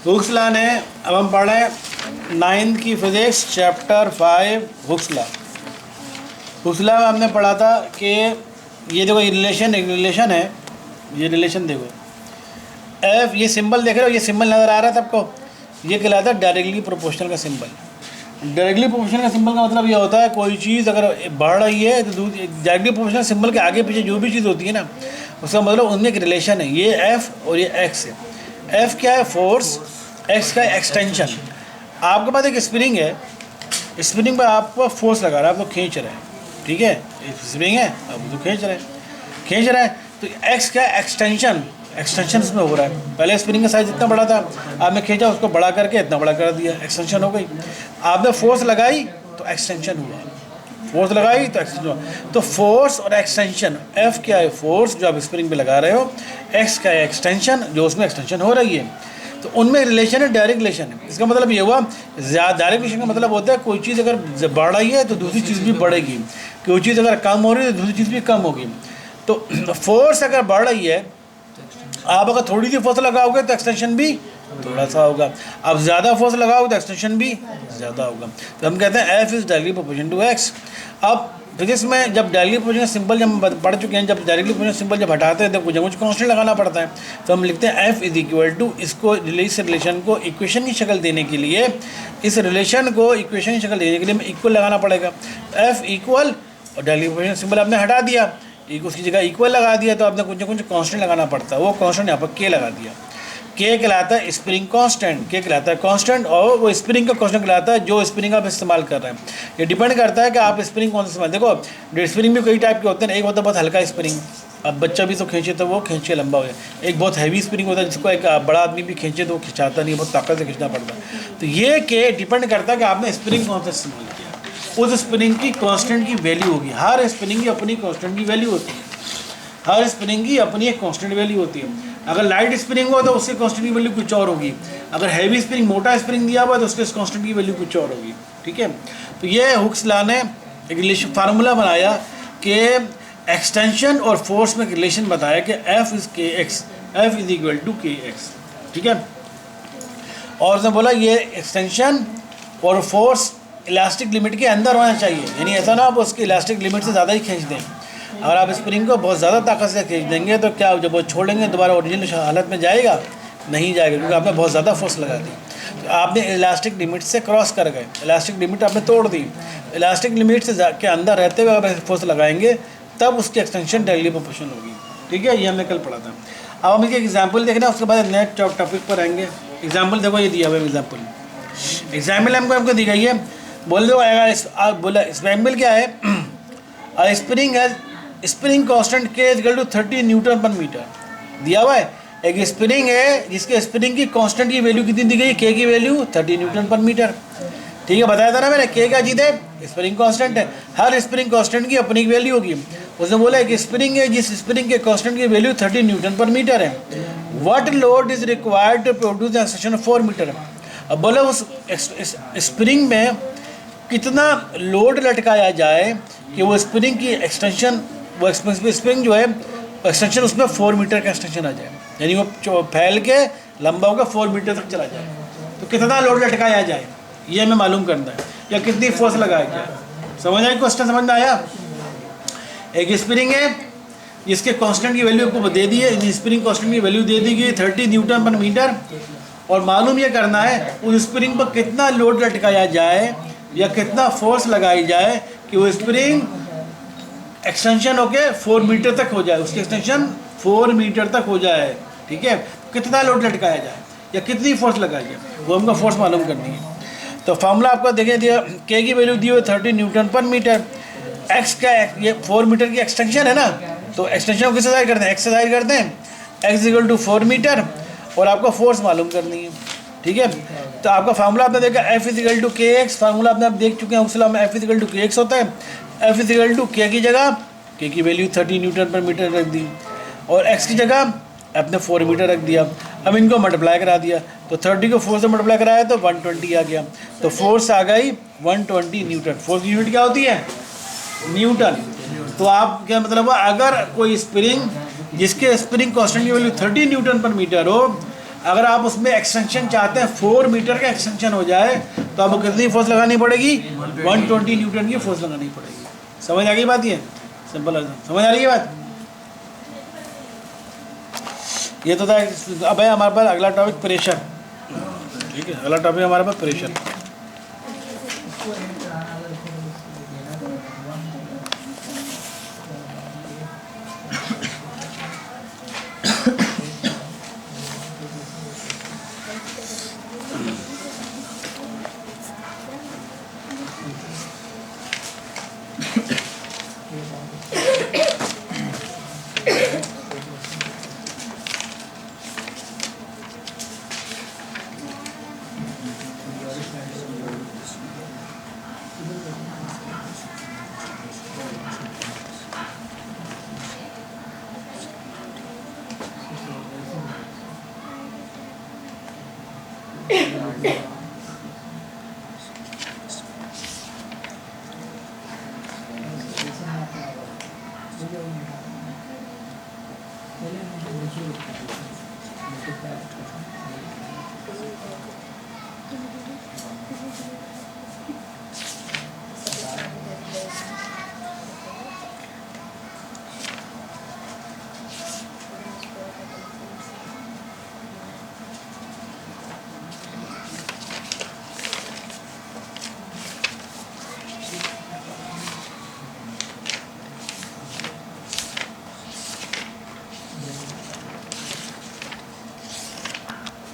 Hooke's law ने अब हम पढ़ रहे हैं 9th की physics chapter 5 Hooke's law. Hooke's law में हमने पढ़ा था कि ये देखो ये रिलेशन है, ये रिलेशन देखो एफ, ये सिंबल देख रहे हो, ये सिंबल नज़र आ रहा है सबको, ये कहलाता है डायरेक्टली प्रोपोर्शनल का सिंबल। डायरेक्टली प्रोपोर्शनल का सिंबल का मतलब ये होता है कोई चीज़ अगर बढ़ रही है तो डायरेक्टली प्रोपोर्शनल सिंबल के आगे पीछे जो भी चीज़ होती है ना, उसका मतलब उनमें एक रिलेशन है। ये एफ और ये एक्स है। एफ क्या है? फोर्स। एक्स का एक्सटेंशन। आपके पास एक स्प्रिंग है, स्प्रिंग पर आपको फोर्स लगा रहा है, आपको खींच रहा है, ठीक है, स्प्रिंग है, अब तो खींच रहा है, तो एक्स का एक्सटेंशन इसमें हो रहा है। पहले स्प्रिंग का साइज इतना बड़ा था, आपने खींचा, उसको बड़ा करके इतना बड़ा कर दिया, एक्सटेंशन हो गई। आपने फोर्स लगाई तो एक्सटेंशन हुआ, फोर्स लगाई तो एक्सटेंशन हुआ। तो फोर्स और एक्सटेंशन, एफ क्या है? फोर्स जो आप स्प्रिंग पे लगा रहे हो, एक्स का है एक्सटेंशन जो उसमें एक्सटेंशन हो रही है, तो उनमें रिलेशन है, डायरेक्ट रिलेशन है। इसका मतलब ये हुआ, डायरेक्ट रिलेशन का मतलब होता है कोई चीज़ अगर बढ़ रही है तो दूसरी चीज़ भी बढ़ेगी, कोई चीज़ अगर कम हो रही है तो दूसरी चीज़ भी कम होगी। तो फोर्स अगर बढ़ रही है, आप अगर थोड़ी सी फोर्स लगाओगे तो एक्सटेंशन भी थोड़ा सा होगा, आप ज़्यादा फोर्स लगाओगे तो एक्सटेंशन भी ज़्यादा होगा। तो हम कहते हैं F is directly proportional to X. अब फिजिक्स में जब डायरेक्टली प्रोपोर्शनल सिंबल जब हम पढ़ चुके हैं, जब डायरेक्टली प्रोपोर्शनल सिंबल जब हटाते हैं तो कुछ कांस्टेंट लगाना पड़ता है, तो हम लिखते हैं एफ इज इक्वल टू, इसको इस रिलेशन को इक्वेशन की शक्ल देने के लिए, इस रिलेशन को इक्वेशन की शक्ल देने के लिए हमें इक्वल लगाना पड़ेगा। एफ इक्वल, और डायरेक्टली प्रोपोर्शनल सिंबल आपने हटा दिया, उसकी जगह इक्वल लगा दिया, तो आपने कुछ कांस्टेंट लगाना पड़ता है। वो कांस्टेंट यहाँ पर के लगा दिया। के कहलाता है स्प्रिंग कांस्टेंट, के कहलाता है कांस्टेंट, और वो स्प्रिंग का कांस्टेंट कहलाता है जो स्प्रिंग आप इस्तेमाल कर रहे हैं। ये डिपेंड करता है कि आप स्प्रिंग कौन सा इस्तेमाल, देखो स्प्रिंग भी कई टाइप के होते हैं। एक होता है बहुत हल्का स्प्रिंग, अब बच्चा भी तो खींचे तो वो खींचे लंबा हो जाए। एक बहुत हैवी स्प्रिंग होता है जिसको एक बड़ा आदमी भी खींचे तो वो खिंचाता नहीं, बहुत ताकत से खींचना पड़ता है। तो ये के डिपेंड करता है कि आपने स्प्रिंग कौन सा इस्तेमाल किया, उस स्प्रिंग की कांस्टेंट की वैल्यू होगी। हर स्प्रिंग की अपनी कांस्टेंट की वैल्यू होती है, हर स्प्रिंग की अपनी एक कांस्टेंट वैल्यू होती है। अगर लाइट स्प्रिंग हो तो उसके कांस्टेंट की वैल्यू कुछ और होगी, अगर हैवी स्प्रिंग, मोटा स्प्रिंग दिया हुआ तो उसके कांस्टेंट की वैल्यू कुछ और होगी, ठीक है। तो ये हुक्स लॉ ने एक रिलेशन फार्मूला बनाया कि एक्सटेंशन और फोर्स में रिलेशन बताया कि F is K X, F is equal to K X, ठीक है। और उसने बोला ये एक्सटेंशन और फोर्स इलास्टिक लिमिट के अंदर होना चाहिए, यानी ऐसा ना आप उसकी इलास्टिक लिमिट से ज़्यादा ही खींच दें। अगर आप स्प्रिंग को बहुत ज़्यादा ताकत से खींच देंगे तो क्या, जब वो छोड़ेंगे दोबारा ओरिजिनल हालत में जाएगा? नहीं जाएगा, क्योंकि आपने बहुत ज़्यादा फोर्स लगा दी। तो आपने इलास्टिक लिमिट से क्रॉस कर गए, इलास्टिक लिमिट आपने तोड़ दी। इलास्टिक लिमिट से के अंदर रहते हुए अगर फोर्स लगाएंगे तब उसकी एक्सटेंशन डायरेक्टली प्रोपोर्शनल होगी, ठीक है। ये हमने कल पढ़ा था। अब हम इसके एग्जाम्पल देखना, उसके बाद नेक्स्ट टॉपिक पर आएंगे। एग्जाम्पल देखो, ये दिया हुआ एग्जाम्पल हमको दी गई है। बोल दो, बोला एग्जाम्पल क्या है? स्प्रिंग है, स्प्रिंग कांस्टेंट के इक्वल टू 30 न्यूटन पर मीटर दिया हुआ है। एक स्प्रिंग है जिसके स्प्रिंग की कांस्टेंट की वैल्यू कितनी दी गई? के की वैल्यू 30 न्यूटन पर मीटर, ठीक है। बताया था ना मैंने, के क्या चीज़ है? स्प्रिंग कांस्टेंट है। हर स्प्रिंग कांस्टेंट की अपनी वैल्यू होगी। उसने बोला एक स्प्रिंग है जिस स्प्रिंग के कांस्टेंट की वैल्यू 30 न्यूटन पर मीटर है। What load is required to produce the extension of 4 metre. अब बोला उस स्प्रिंग में कितना लोड लटकाया जाए कि वो स्प्रिंग की एक्सटेंशन, वो स्प्रिंग जो है एक्सटेंशन उसमें 4 मीटर का एक्सटेंशन आ जाए, यानी वो फैल के लंबा होकर 4 मीटर तक चला जाए। तो कितना लोड लटकाया जाए ये हमें मालूम करना है, या कितनी फोर्स लगाया जाए। समझ आई क्वेश्चन? समझ में आया? एक स्प्रिंग है जिसके कांस्टेंट की वैल्यू आपको दे दी है, स्प्रिंग कांस्टेंट की वैल्यू दे दी गई 30 न्यूटन पर मीटर, और मालूम ये करना है उस स्प्रिंग पर कितना लोड लटकाया जाए या कितना फोर्स लगाई जाए कि वो स्प्रिंग एक्सटेंशन होके 4 मीटर तक हो जाए, उसकी एक्सटेंशन 4 मीटर तक हो जाए, ठीक है। कितना लोड लटकाया जाए या कितनी फोर्स लगाई जाए, वो हमको फोर्स मालूम करनी है। तो फार्मूला आपको देखे दिया, के की वैल्यू दी हुई 30 न्यूटन पर मीटर, एक्स का ये 4 मीटर की एक्सटेंशन है ना, तो एक्सटेंशन को किससे जाहिर करते हैं? एक्स से जाहिर करते हैं, एक्स इक्वल टू 4 मीटर, और आपको फोर्स मालूम करनी है, ठीक है। तो आपका फार्मूला आपने देखा F is equal to K x, formula आपने आप देख चुके हैं उस में F is equal to K x होता है। एफ इजिकल टू के की जगह के की वैल्यू 30 न्यूटन पर मीटर रख दी, और एक्स की जगह आपने 4 मीटर रख दिया। अब इनको मल्टीप्लाई करा दिया, तो 30 को 4 से मल्टीप्लाई कराया तो 120 आ गया, तो फोर्स आ गई 120 न्यूटन। फोर्स की यूनिट क्या होती है? न्यूटन। तो आप क्या मतलब हुआ, अगर कोई स्प्रिंग जिसके स्प्रिंग कांस्टेंट की वैल्यू 30 न्यूटन पर मीटर हो, अगर आप उसमें एक्सटेंशन चाहते हैं 4 मीटर का एक्सटेंशन हो जाए तो आपको कितनी फोर्स लगानी पड़ेगी? 120 न्यूटन की फोर्स लगानी पड़ेगी। समझ आ गई बात? ये सिंपल है, समझ आ रही है बात? ये तो था। अब है हमारे पास अगला टॉपिक प्रेशर। ठीक है, अगला टॉपिक हमारे पास प्रेशर।